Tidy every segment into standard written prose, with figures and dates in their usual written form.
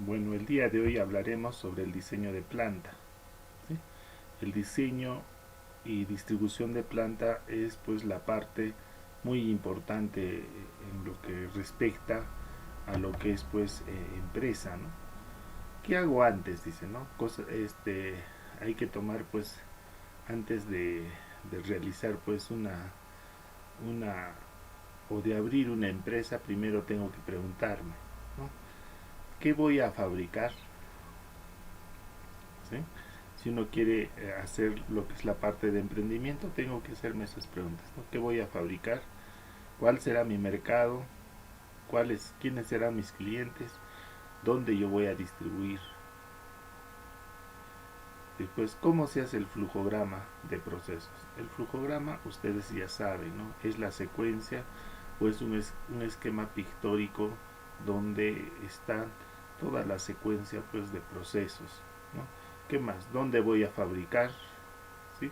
Bueno, el día de hoy hablaremos sobre el diseño de planta. ¿Sí? El diseño y distribución de planta es pues la parte muy importante en lo que respecta a lo que es pues empresa, ¿no? ¿Qué hago antes? Dice, ¿no? Hay que tomar pues antes de realizar pues una o de abrir una empresa, primero tengo que preguntarme, ¿no? ¿Qué voy a fabricar? ¿Sí? Si uno quiere hacer lo que es la parte de emprendimiento, tengo que hacerme esas preguntas, ¿no? ¿Qué voy a fabricar? ¿Cuál será mi mercado? ¿Quiénes serán mis clientes? ¿Dónde yo voy a distribuir? Después, ¿cómo se hace el flujograma de procesos? El flujograma, ustedes ya saben, ¿no? Es la secuencia o es un esquema pictórico donde están toda la secuencia pues, de procesos, ¿no? ¿Qué más? ¿Dónde voy a fabricar? ¿Sí?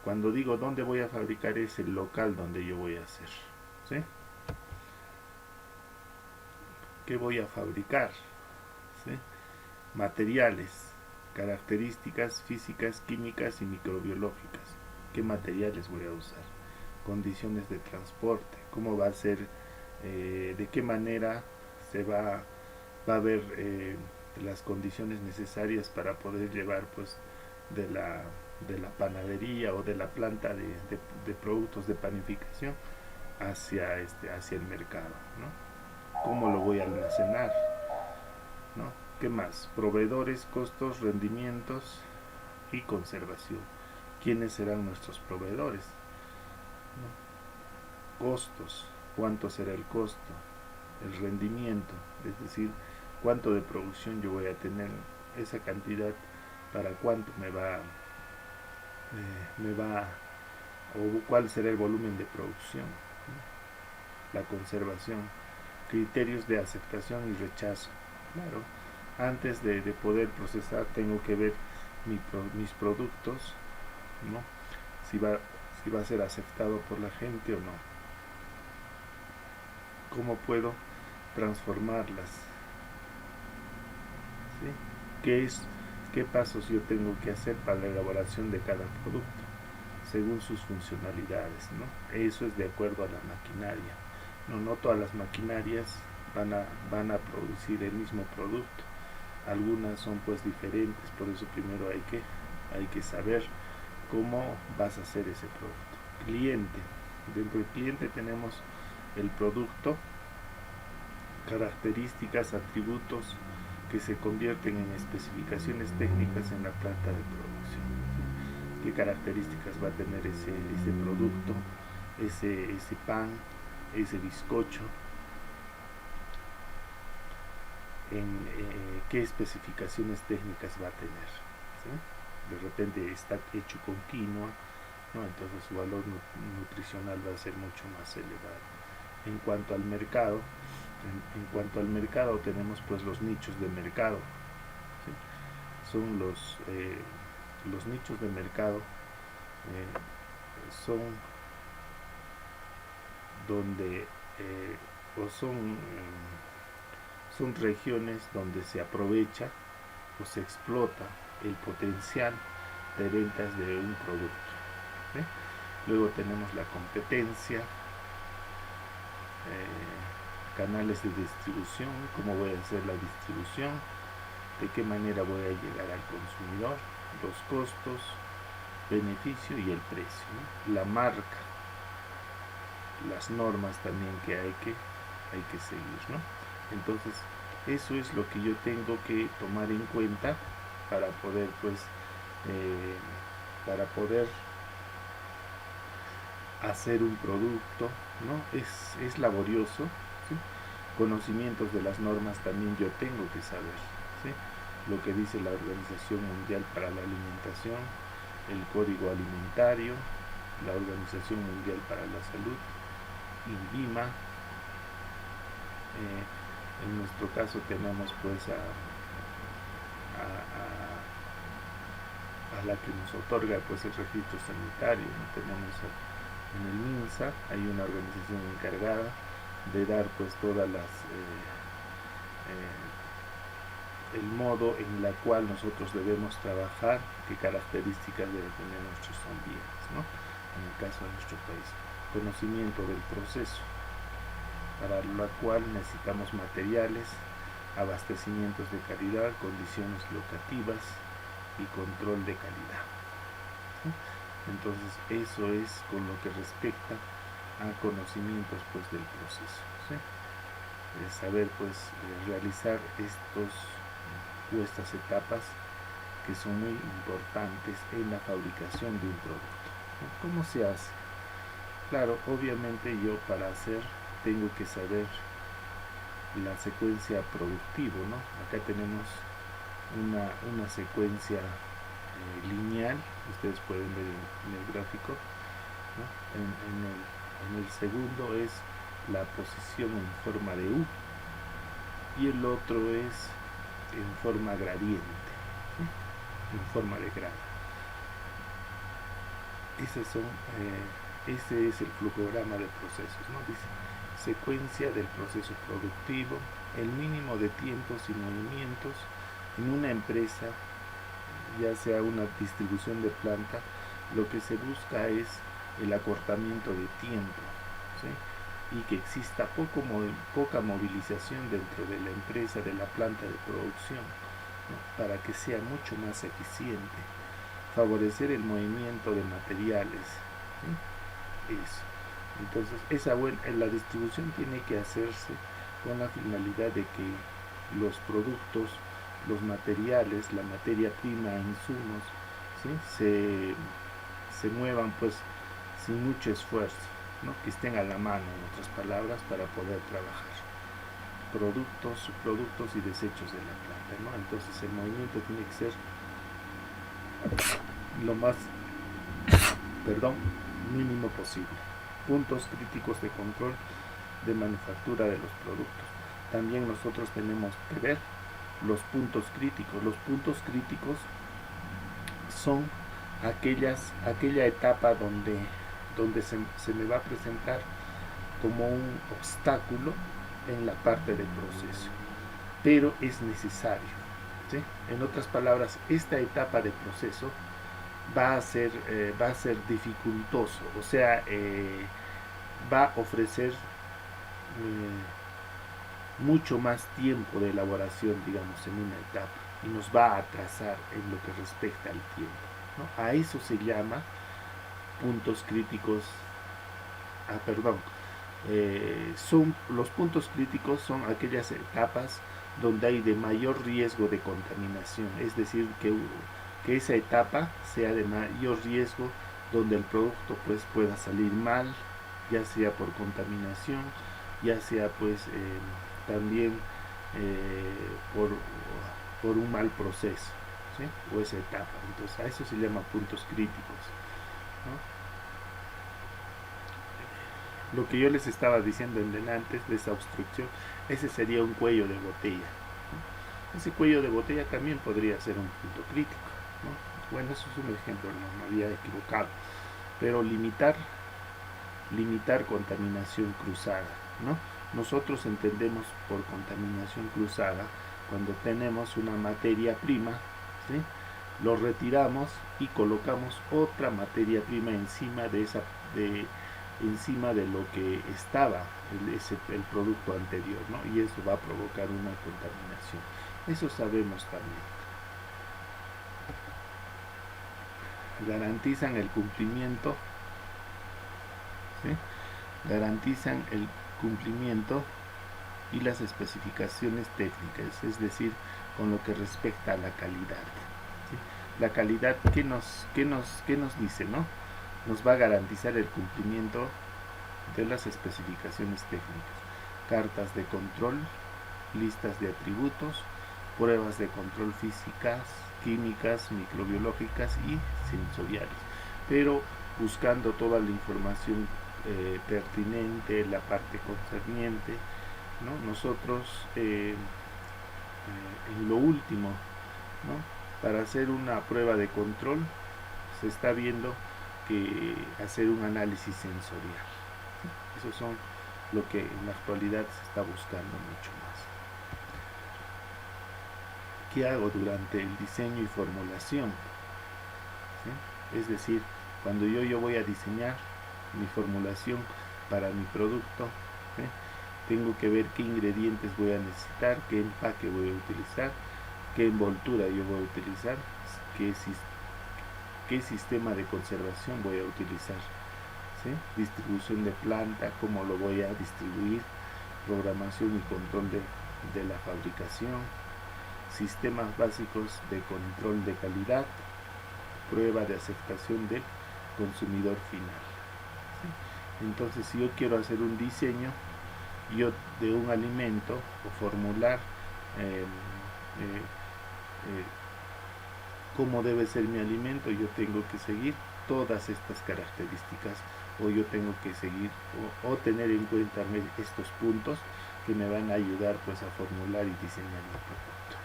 Cuando digo dónde voy a fabricar es el local donde yo voy a hacer. ¿Sí? ¿Qué voy a fabricar? ¿Sí? Materiales, características físicas, químicas y microbiológicas. ¿Qué materiales voy a usar? Condiciones de transporte, cómo va a ser, de qué manera va a haber las condiciones necesarias para poder llevar pues de la, de la panadería o de la planta de productos de panificación hacia el mercado, ¿no? ¿Cómo lo voy a almacenar? ¿No? ¿Qué más? Proveedores, costos, rendimientos y conservación. ¿Quiénes serán nuestros proveedores? ¿No? Costos. ¿Cuánto será el costo? El rendimiento, es decir, cuánto de producción yo voy a tener, esa cantidad para cuánto me va o cuál será el volumen de producción, ¿no? La conservación, criterios de aceptación y rechazo. Claro, antes de poder procesar tengo que ver mis productos, ¿no? Si va, si va a ser aceptado por la gente o no. ¿Cómo puedo transformarlas? ¿Sí? ¿Qué es, qué pasos yo tengo que hacer para la elaboración de cada producto según sus funcionalidades, ¿no? Eso es de acuerdo a la maquinaria. No todas las maquinarias van a producir el mismo producto. Algunas son pues diferentes, por eso primero hay que saber cómo vas a hacer ese producto. Cliente. Dentro del cliente tenemos el producto, características, atributos que se convierten en especificaciones técnicas en la planta de producción. ¿Qué características va a tener ese producto, ese pan, ese bizcocho? ¿Qué especificaciones técnicas va a tener? ¿Sí? De repente está hecho con quinoa, ¿no? Entonces su valor nutricional va a ser mucho más elevado. En cuanto al mercado, en cuanto al mercado tenemos pues los nichos de mercado, ¿sí? Son los nichos de mercado, son donde o son regiones donde se aprovecha o se explota el potencial de ventas de un producto, ¿sí? Luego tenemos la competencia, canales de distribución, cómo voy a hacer la distribución, de qué manera voy a llegar al consumidor, los costos, beneficio y el precio, ¿no? La marca, las normas también que hay que seguir, ¿no? Entonces, eso es lo que yo tengo que tomar en cuenta para poder, pues, eh, para poder hacer un producto, ¿no? Es laborioso, ¿sí? Conocimientos de las normas también yo tengo que saber, ¿sí? Lo que dice la Organización Mundial para la Alimentación, el Código Alimentario, la Organización Mundial para la Salud, INVIMA. En nuestro caso tenemos pues a la que nos otorga pues el registro sanitario, ¿no? Tenemos en el MINSA, hay una organización encargada de dar pues todas las el modo en la cual nosotros debemos trabajar, qué características deben tener nuestros ambientes, ¿no? En el caso de nuestro país, conocimiento del proceso, para lo cual necesitamos materiales, abastecimientos de calidad, condiciones locativas y control de calidad, ¿sí? Entonces eso es con lo que respecta a conocimientos pues del proceso, ¿sí? Saber pues realizar estas etapas que son muy importantes en la fabricación de un producto, ¿no? ¿Cómo se hace? Claro, obviamente yo para hacer tengo que saber la secuencia productiva, ¿no? Acá tenemos una secuencia lineal, ustedes pueden ver en el gráfico, ¿no? En el segundo es la posición en forma de U y el otro es en forma gradiente, ¿sí? En forma de grado. Ese es el flujograma de procesos, ¿no? Dice secuencia del proceso productivo, el mínimo de tiempos y movimientos en una empresa, ya sea una distribución de planta. Lo que se busca es el acortamiento de tiempo, ¿sí? Y que exista poca movilización dentro de la empresa, de la planta de producción, ¿no? Para que sea mucho más eficiente, favorecer el movimiento de materiales, ¿sí? Eso. Entonces la distribución tiene que hacerse con la finalidad de que los productos, los materiales, la materia prima, insumos, ¿sí? se muevan pues sin mucho esfuerzo, ¿no? Que estén a la mano, en otras palabras, para poder trabajar. Productos, subproductos y desechos de la planta, ¿no? Entonces el movimiento tiene que ser lo más mínimo posible. Puntos críticos de control de manufactura de los productos. También nosotros tenemos que ver los puntos críticos. Los puntos críticos son aquella etapa donde se me va a presentar como un obstáculo en la parte del proceso, pero es necesario, ¿sí? En otras palabras, esta etapa de proceso va a ser dificultoso, o sea, va a ofrecer mucho más tiempo de elaboración, digamos, en una etapa, y nos va a atrasar en lo que respecta al tiempo, ¿no? A eso se llama puntos críticos. Los puntos críticos son aquellas etapas donde hay de mayor riesgo de contaminación, es decir, que esa etapa sea de mayor riesgo, donde el producto pues pueda salir mal, ya sea por contaminación, ya sea pues también por un mal proceso, ¿sí? O esa etapa. Entonces a eso se llama puntos críticos, ¿no? Lo que yo les estaba diciendo antes de esa obstrucción, ese sería un cuello de botella, ¿no? Ese cuello de botella también podría ser un punto crítico, ¿no? Bueno, eso es un ejemplo, no me había equivocado, pero limitar contaminación cruzada, ¿no? Nosotros entendemos por contaminación cruzada cuando tenemos una materia prima, ¿sí? Lo retiramos y colocamos otra materia prima encima de lo que estaba el producto anterior, ¿no? Y eso va a provocar una contaminación. Eso sabemos también. Garantizan el cumplimiento, ¿sí? Garantizan el cumplimiento y las especificaciones técnicas, es decir, con lo que respecta a la calidad, ¿sí? La calidad, ¿qué nos dice, no? Nos va a garantizar el cumplimiento de las especificaciones técnicas, cartas de control, listas de atributos, pruebas de control físicas, químicas, microbiológicas y sensoriales, pero buscando toda la información pertinente, la parte concerniente, ¿no? Nosotros en lo último, ¿no? Para hacer una prueba de control se está viendo que hacer un análisis sensorial. Eso son lo que en la actualidad se está buscando mucho más. ¿Qué hago durante el diseño y formulación? ¿Sí? Es decir, cuando yo voy a diseñar mi formulación para mi producto, ¿sí? Tengo que ver qué ingredientes voy a necesitar, qué empaque voy a utilizar, qué envoltura yo voy a utilizar, qué sistema de conservación voy a utilizar, ¿sí? Distribución de planta, cómo lo voy a distribuir, programación y control de la fabricación, sistemas básicos de control de calidad, prueba de aceptación del consumidor final, ¿sí? Entonces, si yo quiero hacer un diseño de un alimento o formular cómo debe ser mi alimento, yo tengo que seguir todas estas características, o yo tengo que seguir o tener en cuenta estos puntos que me van a ayudar pues a formular y diseñar mi producto.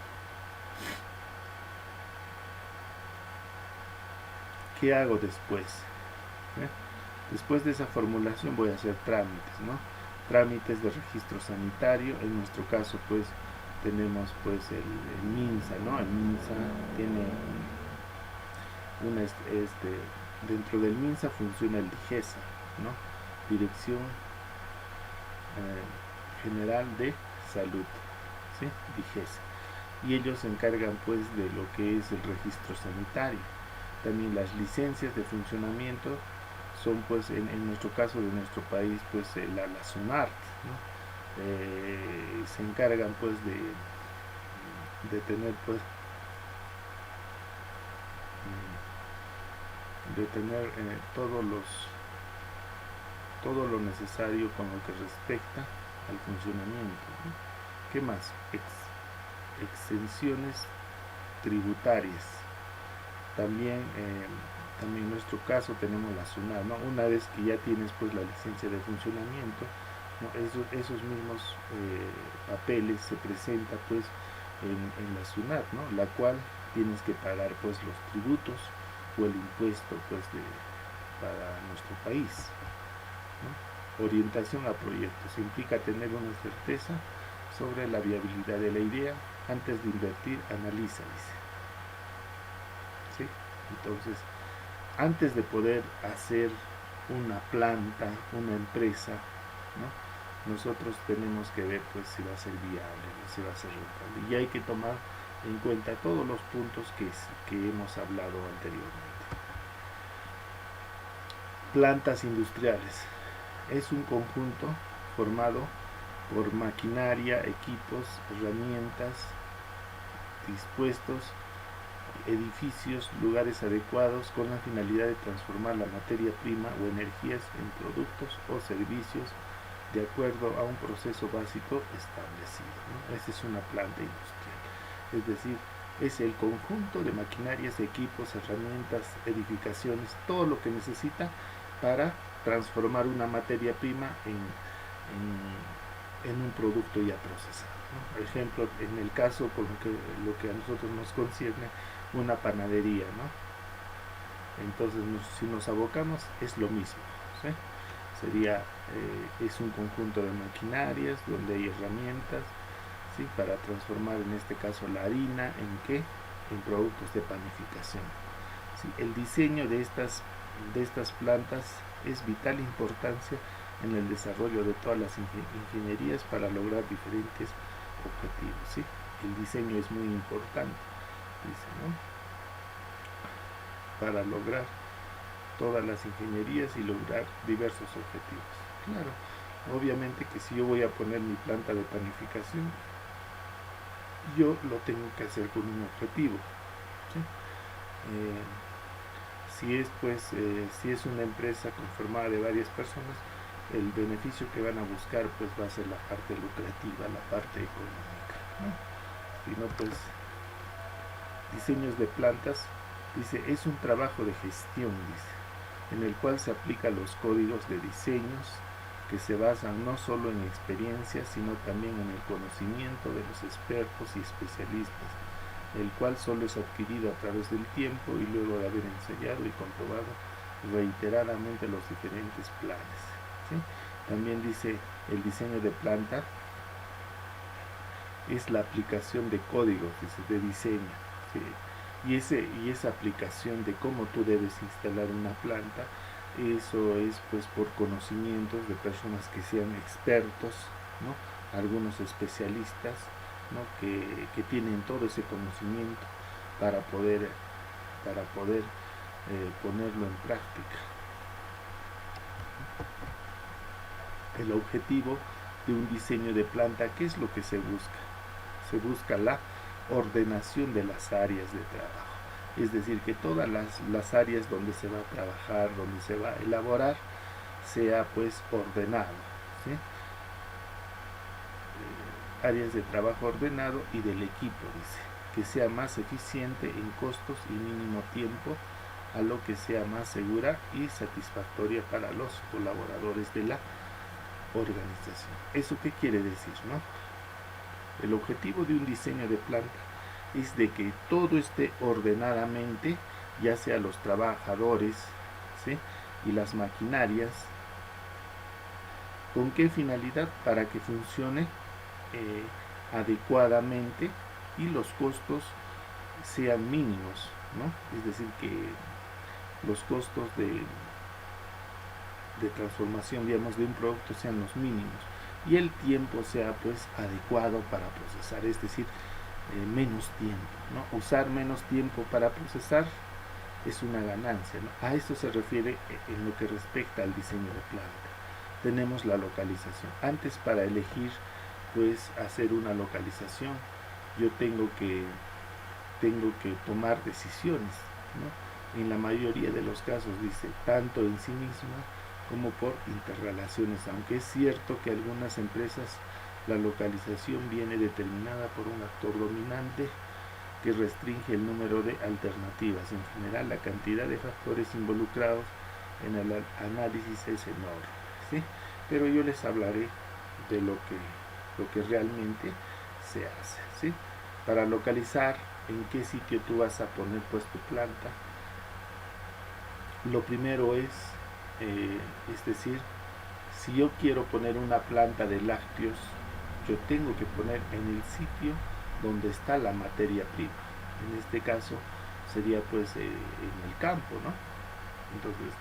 ¿Qué hago después? Después de esa formulación voy a hacer trámites, ¿no? Trámites de registro sanitario. En nuestro caso pues tenemos pues el MINSA, ¿no? El MINSA tiene dentro del MINSA funciona el DIGESA, ¿no? Dirección General de Salud, ¿sí? DIGESA. Y ellos se encargan pues de lo que es el registro sanitario. También las licencias de funcionamiento son pues en nuestro caso de nuestro país pues la SUNART, ¿no? Se encargan pues de tener pues todo lo necesario con lo que respecta al funcionamiento, ¿no? ¿Qué más? Exenciones tributarias. También en nuestro caso tenemos la SUNAT, ¿no? Una vez que ya tienes pues la licencia de funcionamiento, ¿no? Esos mismos papeles se presentan pues en la SUNAT, ¿no? La cual tienes que pagar pues los tributos o el impuesto pues para nuestro país, ¿no? Orientación a proyectos implica tener una certeza sobre la viabilidad de la idea. Antes de invertir, analiza, dice. ¿Sí? Entonces, antes de poder hacer una planta, una empresa, ¿no? Nosotros tenemos que ver pues si va a ser viable, ¿no? Si va a ser rentable. Y hay que tomar en cuenta todos los puntos que hemos hablado anteriormente. Plantas industriales. Es un conjunto formado por maquinaria, equipos, herramientas, dispuestos, edificios, lugares adecuados con la finalidad de transformar la materia prima o energías en productos o servicios de acuerdo a un proceso básico establecido, ¿no? Esa es una planta industrial. Es decir, es el conjunto de maquinarias, equipos, herramientas, edificaciones, todo lo que necesita para transformar una materia prima en un producto ya procesado, ¿no? Por ejemplo, en el caso con lo que a nosotros nos concierne, una panadería, ¿no? Entonces, si nos abocamos, es lo mismo, ¿sí? Es un conjunto de maquinarias donde hay herramientas, ¿sí? Para transformar en este caso la harina en productos de panificación, ¿sí? El diseño de estas plantas es vital importancia en el desarrollo de todas las ingenierías para lograr diferentes objetivos, ¿sí? El diseño es muy importante, dice, ¿no? Para lograr todas las ingenierías y lograr diversos objetivos. Claro, obviamente que si yo voy a poner mi planta de panificación, yo lo tengo que hacer con un objetivo, ¿sí? Si es una empresa conformada de varias personas, el beneficio que van a buscar pues va a ser la parte lucrativa, la parte económica, ¿no? Si no, pues diseños de plantas, dice, es un trabajo de gestión, dice, en el cual se aplican los códigos de diseños que se basan no solo en experiencia, sino también en el conocimiento de los expertos y especialistas, el cual solo es adquirido a través del tiempo y luego de haber ensayado y comprobado reiteradamente los diferentes planes, ¿sí? También dice el diseño de planta es la aplicación de códigos, de diseño, ¿sí? Y esa aplicación de cómo tú debes instalar una planta, eso es pues por conocimientos de personas que sean expertos, ¿no? Algunos especialistas, ¿no? que tienen todo ese conocimiento para poder ponerlo en práctica. El objetivo de un diseño de planta, ¿qué es lo que se busca? Se busca la ordenación de las áreas de trabajo, es decir, que todas las áreas donde se va a trabajar, donde se va a elaborar, sea pues ordenado, ¿sí? Áreas de trabajo ordenado y del equipo, dice, que sea más eficiente en costos y mínimo tiempo, a lo que sea más segura y satisfactoria para los colaboradores de la organización. ¿Eso qué quiere decir, no? El objetivo de un diseño de planta es de que todo esté ordenadamente, ya sea los trabajadores, ¿sí? y las maquinarias. ¿Con qué finalidad? Para que funcione adecuadamente y los costos sean mínimos, ¿no? Es decir, que los costos de transformación, digamos, de un producto sean los mínimos y el tiempo sea pues adecuado para procesar, es decir, menos tiempo, ¿no? Usar menos tiempo para procesar es una ganancia, ¿no? A esto se refiere en lo que respecta al diseño de planta. Tenemos la localización. Antes, para elegir pues hacer una localización, yo tengo que tomar decisiones, ¿no? En la mayoría de los casos, dice, tanto en sí misma como por interrelaciones, aunque es cierto que algunas empresas la localización viene determinada por un actor dominante que restringe el número de alternativas. En general, la cantidad de factores involucrados en el análisis es enorme, ¿sí? Pero yo les hablaré de lo que realmente se hace, ¿sí? Para localizar en qué sitio tú vas a poner pues tu planta, lo primero es decir, si yo quiero poner una planta de lácteos, yo tengo que poner en el sitio donde está la materia prima. En este caso sería pues en el campo, ¿no? Entonces,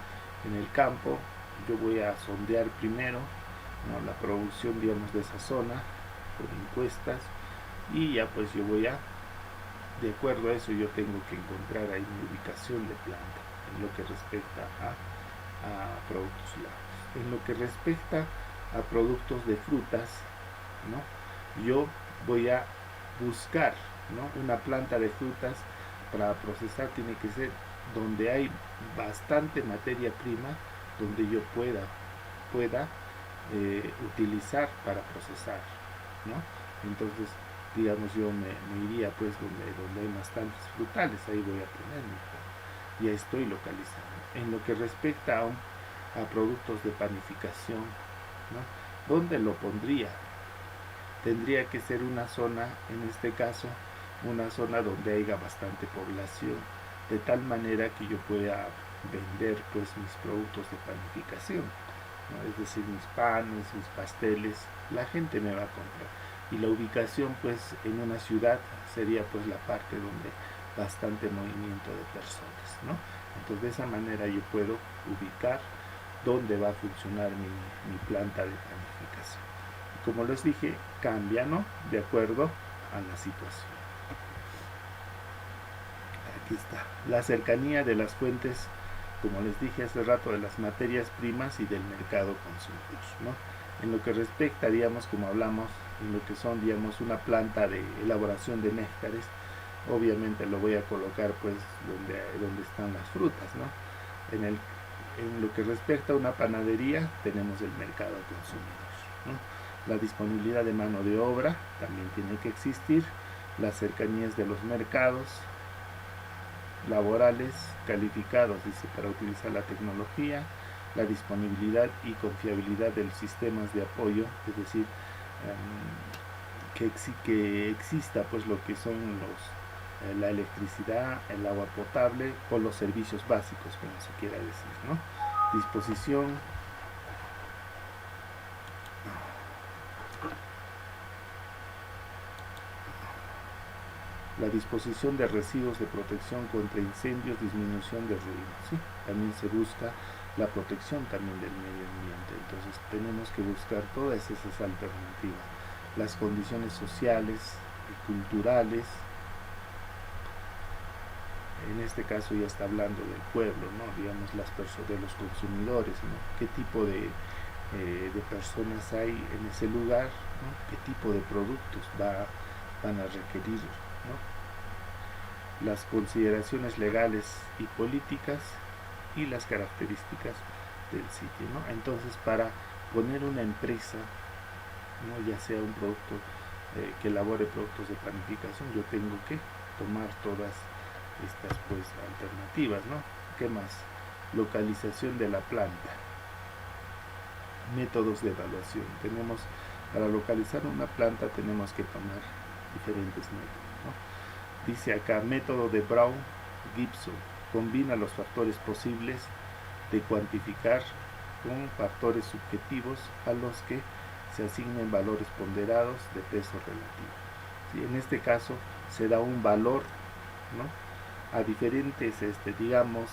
en el campo yo voy a sondear primero, ¿no? La producción, digamos, de esa zona con encuestas, y ya pues yo voy a, de acuerdo a eso, yo tengo que encontrar ahí mi ubicación de planta en lo que respecta a productos lácteos. En lo que respecta a productos de frutas, ¿no? Yo voy a buscar, ¿no? Una planta de frutas para procesar, tiene que ser donde hay bastante materia prima, donde yo pueda utilizar para procesar, ¿no? Entonces, digamos, yo me iría pues donde hay bastantes frutales, ahí voy a ponerme, ya estoy localizando. En lo que respecta a productos de panificación, ¿no? ¿Dónde lo pondría? Tendría que ser una zona, en este caso, una zona donde haya bastante población, de tal manera que yo pueda vender pues mis productos de panificación, ¿no? Es decir, mis panes, mis pasteles, la gente me va a comprar. Y la ubicación pues en una ciudad sería pues la parte donde bastante movimiento de personas, ¿no? Entonces de esa manera yo puedo ubicar dónde va a funcionar mi planta de panificación. Y como les dije, cambia, ¿no? De acuerdo a la situación. Aquí está. La cercanía de las fuentes, como les dije hace rato, de las materias primas y del mercado consumidor, ¿no? En lo que respecta, digamos, como hablamos, en lo que son, digamos, una planta de elaboración de néctares, obviamente lo voy a colocar pues donde están las frutas, ¿no? En lo que respecta a una panadería, tenemos el mercado consumidor, ¿no? La disponibilidad de mano de obra también tiene que existir, las cercanías de los mercados laborales calificados, dice, para utilizar la tecnología, la disponibilidad y confiabilidad de los sistemas de apoyo, es decir, que exista pues lo que son la electricidad, el agua potable o los servicios básicos, como se quiera decir, ¿no? Disposición La disposición de residuos de protección contra incendios, disminución de ruido, ¿sí? También se busca la protección también del medio ambiente. Entonces tenemos que buscar todas esas alternativas. Las condiciones sociales y culturales, en este caso ya está hablando del pueblo, ¿no? Digamos las personas, de los consumidores, ¿no? ¿Qué tipo de personas hay en ese lugar, ¿no? ¿Qué tipo de productos van a requerir, ¿no? Las consideraciones legales y políticas y las características del sitio, ¿no? Entonces, para poner una empresa, ¿no? Ya sea un producto que elabore productos de panificación, yo tengo que tomar todas estas pues alternativas, ¿no? ¿Qué más? Localización de la planta, métodos de evaluación. Tenemos, para localizar una planta tenemos que tomar diferentes métodos, ¿no? Dice acá, método de Brown-Gibson, combina los factores posibles de cuantificar con factores subjetivos a los que se asignen valores ponderados de peso relativo. ¿Sí? En este caso se da un valor, ¿no? A diferentes, digamos,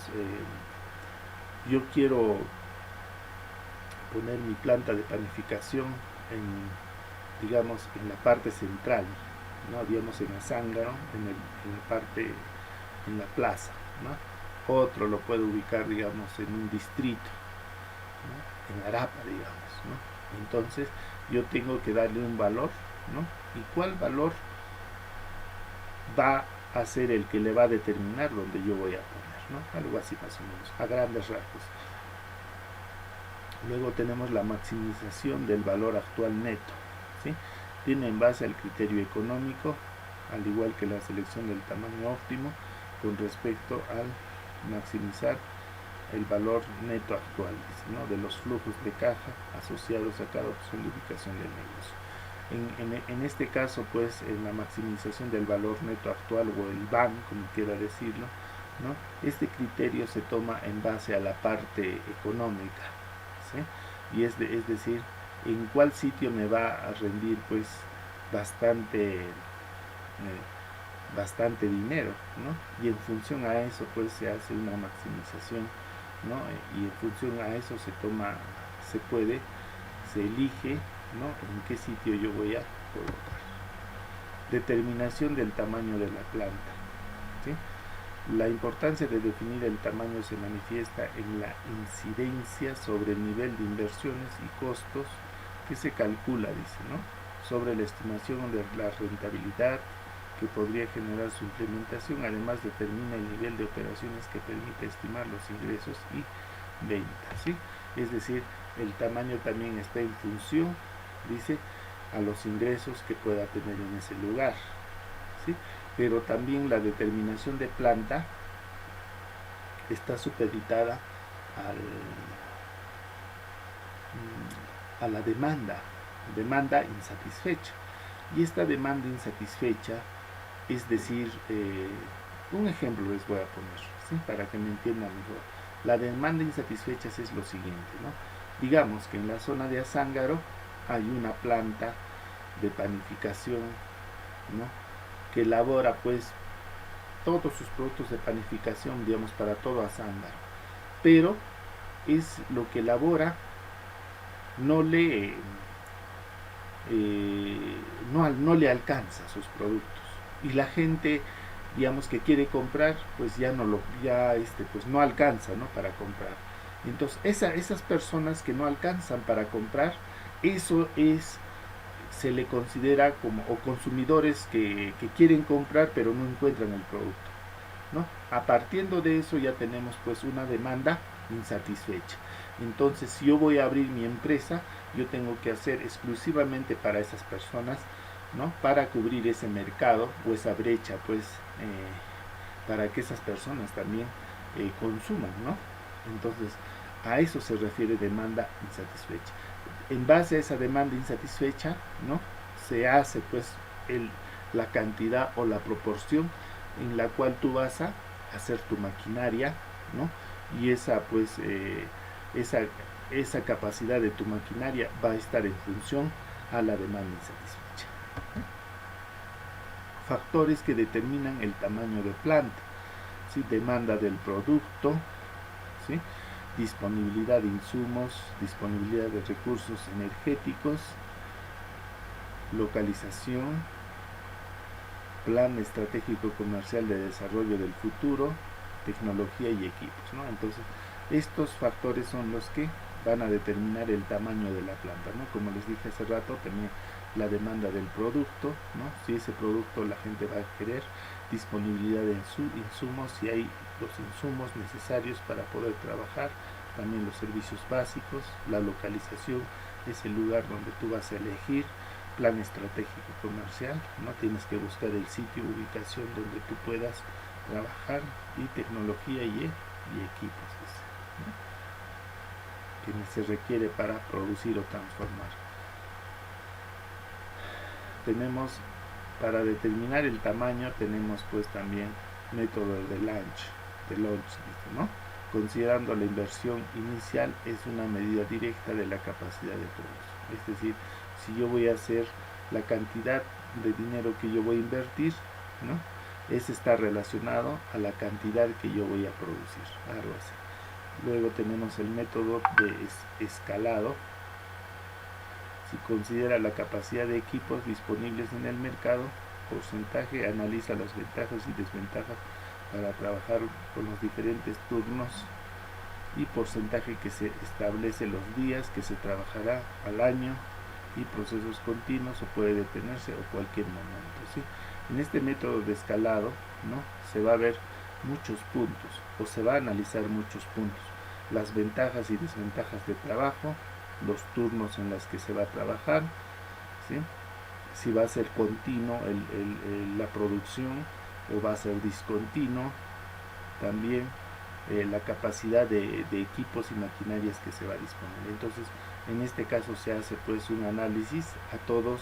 yo quiero poner mi planta de panificación digamos, en la parte central, ¿no? Digamos en Azángaro, en la plaza, ¿no? Otro lo puede ubicar, digamos, en un distrito, ¿no? En Arapa, digamos, ¿no? Entonces yo tengo que darle un valor, ¿no? ¿Y cuál valor va a ser el que le va a determinar donde yo voy a poner, ¿no? Algo así más o menos, a grandes rasgos. Luego tenemos la maximización del valor actual neto, ¿sí? Tiene en base al criterio económico, al igual que la selección del tamaño óptimo, con respecto al maximizar el valor neto actual, ¿no? De los flujos de caja asociados a cada opción de ubicación del negocio. En este caso, pues, en la maximización del valor neto actual, o el BAN, como quiera decirlo, ¿no? Este criterio se toma en base a la parte económica, ¿sí? Y es decir, en cuál sitio me va a rendir pues bastante dinero, ¿no? Y en función a eso pues se hace una maximización, ¿no? Y en función a eso se elige, ¿no? En qué sitio yo voy a colocar. Determinación del tamaño de la planta, ¿sí? La importancia de definir el tamaño se manifiesta en la incidencia sobre el nivel de inversiones y costos que se calcula, dice, ¿no? Sobre la estimación de la rentabilidad que podría generar su implementación. Además, determina el nivel de operaciones que permite estimar los ingresos y ventas, ¿sí? Es decir, el tamaño también está en función, dice, a los ingresos que pueda tener en ese lugar, ¿sí? Pero también la determinación de planta está supeditada a la demanda insatisfecha. Y esta demanda insatisfecha, es decir, un ejemplo les voy a poner, ¿sí? Para que me entiendan mejor. La demanda insatisfecha es lo siguiente, ¿no? Digamos que en la zona de Azángaro hay una planta de panificación, ¿no? Que elabora pues todos sus productos de panificación, digamos, para todo Azángaro, pero es lo que elabora no le alcanza sus productos, y la gente, digamos, que quiere comprar, pues pues no alcanza, ¿no? Para comprar. Entonces esas personas que no alcanzan para comprar, se le considera como, o consumidores que quieren comprar pero no encuentran el producto, ¿no? A partir de eso ya tenemos pues una demanda insatisfecha. Entonces, si yo voy a abrir mi empresa, yo tengo que hacer exclusivamente para esas personas, ¿no? Para cubrir ese mercado o esa brecha, pues, para que esas personas también consuman, ¿no? Entonces, a eso se refiere demanda insatisfecha. En base a esa demanda insatisfecha, ¿no? Se hace pues la cantidad o la proporción en la cual tú vas a hacer tu maquinaria, ¿no? Y esa capacidad de tu maquinaria va a estar en función a la demanda insatisfecha. factores que determinan el tamaño de planta, ¿sí? Demanda del producto, ¿sí? Disponibilidad de insumos, disponibilidad de recursos energéticos, localización, plan estratégico comercial de desarrollo del futuro, tecnología y equipos, ¿no? Entonces, estos factores son los que van a determinar el tamaño de la planta, ¿no? Como les dije hace rato, también la demanda del producto, ¿no? Si ese producto la gente va a querer, disponibilidad de insumos, si hay los insumos necesarios para poder trabajar, también los servicios básicos, la localización, es el lugar donde tú vas a elegir, plan estratégico comercial, ¿no? Tienes que buscar el sitio, ubicación donde tú puedas trabajar, y tecnología y equipos, ¿no? Que se requiere para producir o transformar. Tenemos, para determinar el tamaño, tenemos pues también método de launch, ¿no? Considerando la inversión inicial, es una medida directa de la capacidad de producción. Es decir, si yo voy a hacer la cantidad de dinero que yo voy a invertir, ¿no? Ese está relacionado a la cantidad que yo voy a producir, algo así. Luego tenemos el método de escalado. Si considera la capacidad de equipos disponibles en el mercado, porcentaje, analiza las ventajas y desventajas para trabajar con los diferentes turnos, y porcentaje que se establece los días que se trabajará al año, y procesos continuos, o puede detenerse o cualquier momento, ¿sí? En este método de escalado, ¿no? Se va a ver muchos puntos, o se va a analizar muchos puntos: las ventajas y desventajas de trabajo, los turnos en los que se va a trabajar, ¿sí? Si va a ser continuo la producción o va a ser discontinuo, también la capacidad de equipos y maquinarias que se va a disponer. Entonces, en este caso se hace pues un análisis a todos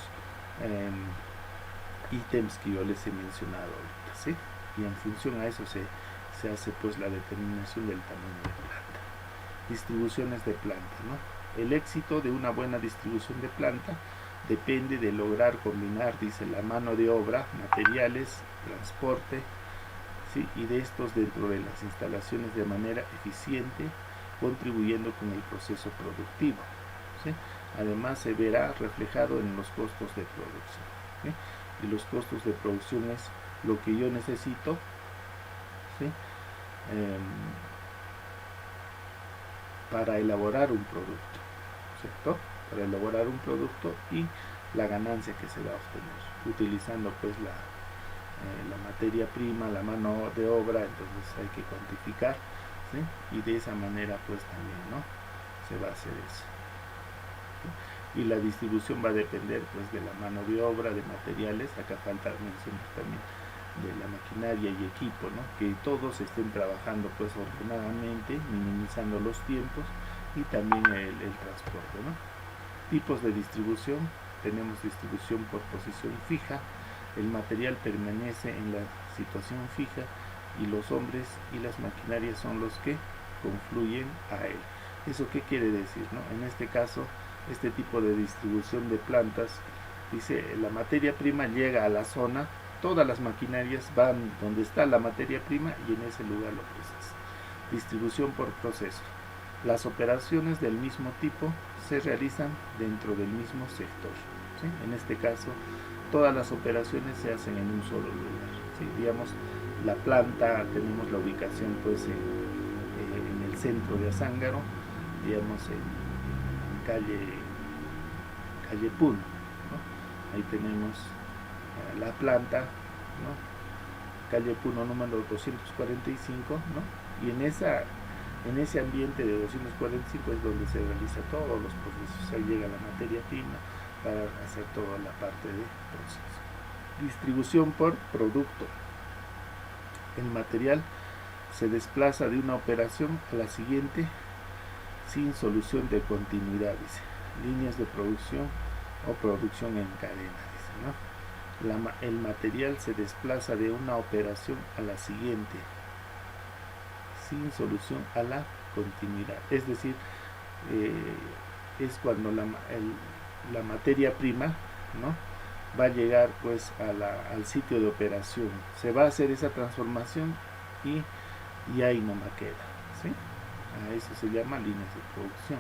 ítems que yo les he mencionado ahorita, ¿sí? Y en función a eso se hace pues la determinación del tamaño de planta. Distribuciones de planta, ¿no? El éxito de una buena distribución de planta depende de lograr combinar, dice, la mano de obra, materiales, transporte, ¿sí? Y de estos dentro de las instalaciones de manera eficiente, contribuyendo con el proceso productivo, ¿sí? Además se verá reflejado en los costos de producción, ¿sí? Y los costos de producción es lo que yo necesito, ¿sí? Para elaborar un producto, ¿cierto? Para elaborar un producto, y la ganancia que se va a obtener utilizando pues la materia prima, la mano de obra. Entonces hay que cuantificar, ¿sí? Y de esa manera pues también, ¿no? Se va a hacer eso, ¿sí? Y la distribución va a depender pues de la mano de obra, de materiales. Acá falta mencionar también de la maquinaria y equipo, ¿no? Que todos estén trabajando pues ordenadamente, minimizando los tiempos, y también el transporte, ¿no? Tipos de distribución: tenemos distribución por posición fija. El material permanece en la situación fija, y los hombres y las maquinarias son los que confluyen a él. ¿Eso qué quiere decir, no? En este caso, este tipo de distribución de plantas, dice, la materia prima llega a la zona, todas las maquinarias van donde está la materia prima y en ese lugar lo procesan. Distribución por proceso: las operaciones del mismo tipo se realizan dentro del mismo sector, ¿sí? En este caso, todas las operaciones se hacen en un solo lugar, ¿sí? Digamos, la planta, tenemos la ubicación pues en el centro de Azángaro, digamos en calle Puno, ¿no? Ahí tenemos la planta, ¿no? Calle Puno número 245, ¿no? Y en ese ambiente de 245 es donde se realiza todos los procesos. Ahí llega la materia prima para hacer toda la parte de proceso. Distribución por producto: el material se desplaza de una operación a la siguiente sin solución de continuidad, dice. Líneas de producción o producción en cadena, dice, ¿no? El material se desplaza de una operación a la siguiente sin solución a la continuidad. Es decir, es cuando la materia prima, ¿no? va a llegar pues al sitio de operación. Se va a hacer esa transformación y ahí nomás queda, ¿sí? A eso se llama líneas de producción.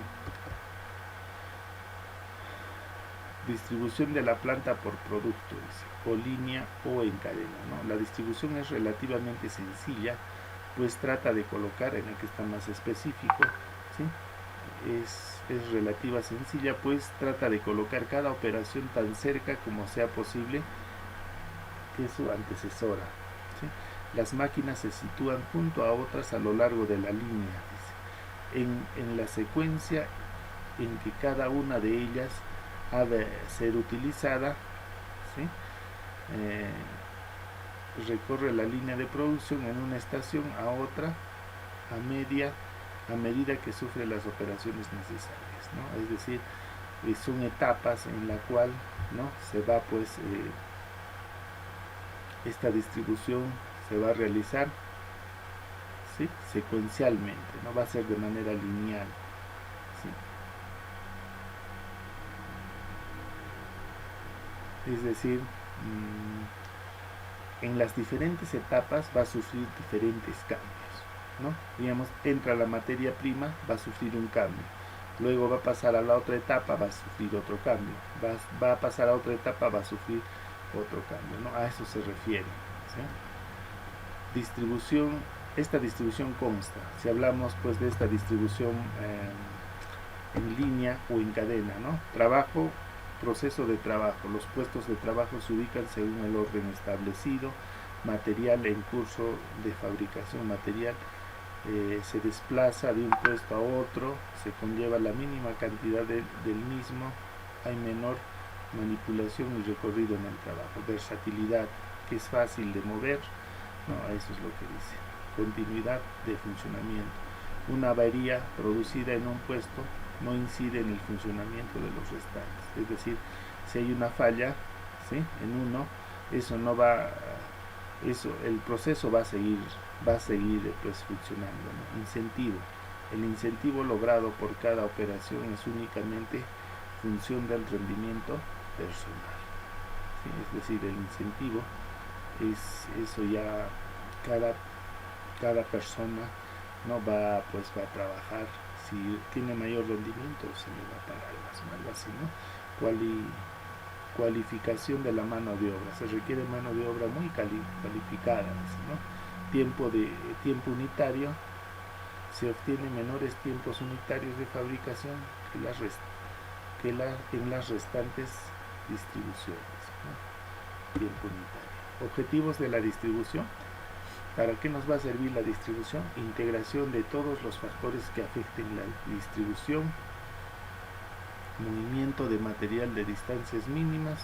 Distribución de la planta por producto, dice, o línea o en cadena, ¿no? La distribución es relativamente sencilla, pues trata de colocar, en el que está más específico, ¿sí? Es relativa sencilla, pues trata de colocar cada operación tan cerca como sea posible que su antecesora, ¿sí? Las máquinas se sitúan junto a otras a lo largo de la línea, dice, en la secuencia en que cada una de ellas ha de ser utilizada, ¿sí? Recorre la línea de producción en una estación a otra a medida que sufre las operaciones necesarias, ¿no? Es decir, son etapas en la cual, ¿no?, se va pues esta distribución se va a realizar, ¿sí?, secuencialmente, no va a ser de manera lineal, ¿sí? Es decir, en las diferentes etapas va a sufrir diferentes cambios, ¿no? Digamos, entra la materia prima, va a sufrir un cambio, luego va a pasar a la otra etapa, va a sufrir otro cambio, va a pasar a otra etapa, va a sufrir otro cambio, ¿no? A eso se refiere, ¿sí? Distribución, esta distribución consta, si hablamos pues de esta distribución en línea o en cadena, ¿no? Trabajo, proceso de trabajo. Los puestos de trabajo se ubican según el orden establecido. Material en curso de fabricación. Material se desplaza de un puesto a otro, se conlleva la mínima cantidad del mismo, hay menor manipulación y recorrido en el trabajo. Versatilidad, que es fácil de mover, no, eso es lo que dice. Continuidad de funcionamiento. Una avería producida en un puesto no incide en el funcionamiento de los restantes. Es decir, si hay una falla, ¿sí?, en uno, eso no va, el proceso va a seguir pues funcionando, ¿no? Incentivo. El incentivo logrado por cada operación es únicamente función del rendimiento personal, ¿sí? Es decir, el incentivo es eso, ya cada persona no va a trabajar. Si tiene mayor rendimiento se le va a pagar más, algo así, ¿no? Cualificación de la mano de obra. Se requiere mano de obra muy calificada, ¿no? Tiempo unitario. Se obtiene menores tiempos unitarios de fabricación en las restantes distribuciones, ¿no? Tiempo unitario. Objetivos de la distribución. ¿Para qué nos va a servir la distribución? Integración de todos los factores que afecten la distribución, movimiento de material de distancias mínimas,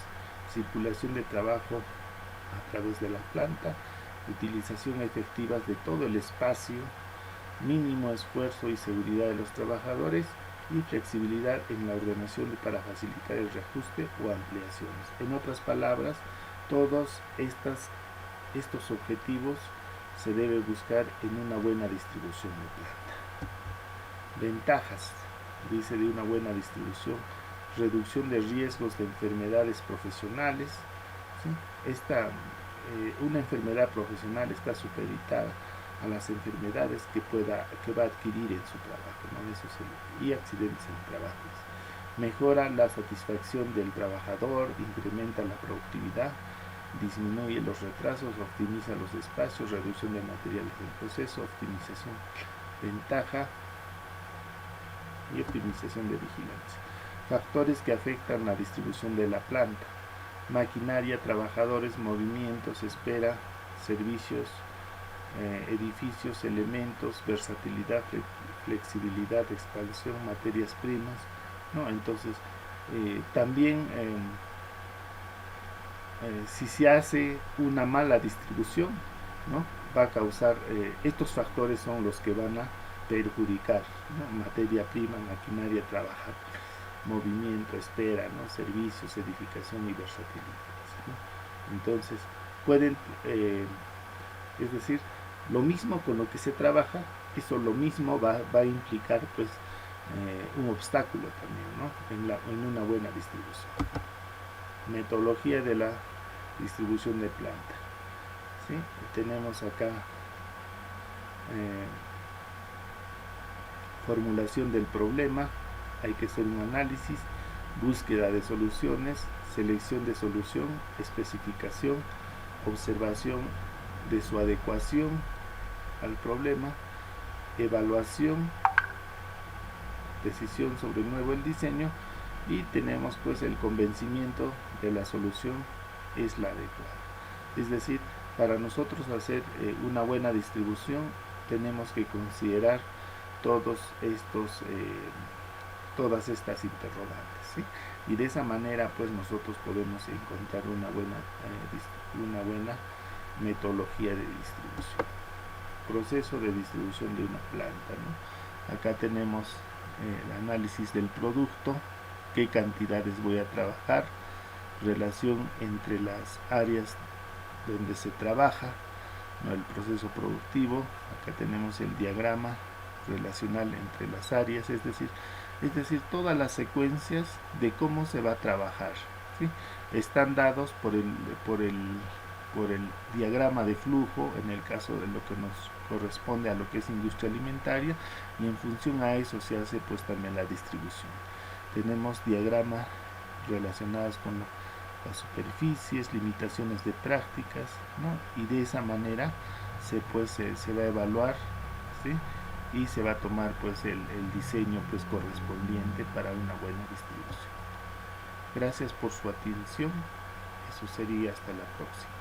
circulación de trabajo a través de la planta, utilización efectiva de todo el espacio, mínimo esfuerzo y seguridad de los trabajadores y flexibilidad en la ordenación para facilitar el reajuste o ampliaciones. En otras palabras, todos estos objetivos se debe buscar en una buena distribución de planta. Ventajas, dice, de una buena distribución: reducción de riesgos de enfermedades profesionales, ¿sí? Una enfermedad profesional está supeditada a las enfermedades que va a adquirir en su trabajo, ¿no? Y accidentes en el trabajo. Mejora la satisfacción del trabajador, incrementa la productividad, disminuye los retrasos, optimiza los espacios, reducción de materiales del proceso, optimización, ventaja y optimización de vigilancia. Factores que afectan la distribución de la planta: maquinaria, trabajadores, movimientos, espera, servicios, edificios, elementos, versatilidad, flexibilidad, expansión, materias primas, ¿no? Entonces, también si se hace una mala distribución, ¿no?, va a causar, estos factores son los que van a perjudicar, ¿no? Materia prima, maquinaria, trabajar, movimiento, espera, ¿no?, servicios, edificación y versatilidad, ¿no? Entonces, pueden, es decir, lo mismo con lo que se trabaja, eso lo mismo va a implicar pues un obstáculo también, ¿no?, en una buena distribución. metodología de la distribución de planta. ¿Sí? Tenemos acá formulación del problema, hay que hacer un análisis, búsqueda de soluciones, selección de solución, especificación, observación de su adecuación al problema, evaluación, decisión sobre el diseño, y tenemos pues el convencimiento de la solución es la adecuada. Es decir, para nosotros hacer una buena distribución tenemos que considerar todas estas interrogantes, ¿sí? Y de esa manera pues nosotros podemos encontrar una buena metodología de distribución. Proceso de distribución de una planta, ¿no? Acá tenemos el análisis del producto, qué cantidades voy a trabajar, relación entre las áreas donde se trabaja, ¿no? El proceso productivo. Acá tenemos el diagrama relacional entre las áreas, es decir todas las secuencias de cómo se va a trabajar, ¿sí? Están dados por el diagrama de flujo en el caso de lo que nos corresponde a lo que es industria alimentaria, y en función a eso se hace pues también la distribución. Tenemos diagramas relacionados con las superficies, limitaciones de prácticas, ¿no? Y de esa manera se va a evaluar, ¿sí? Y se va a tomar pues el diseño pues correspondiente para una buena distribución. Gracias por su atención. Eso sería, hasta la próxima.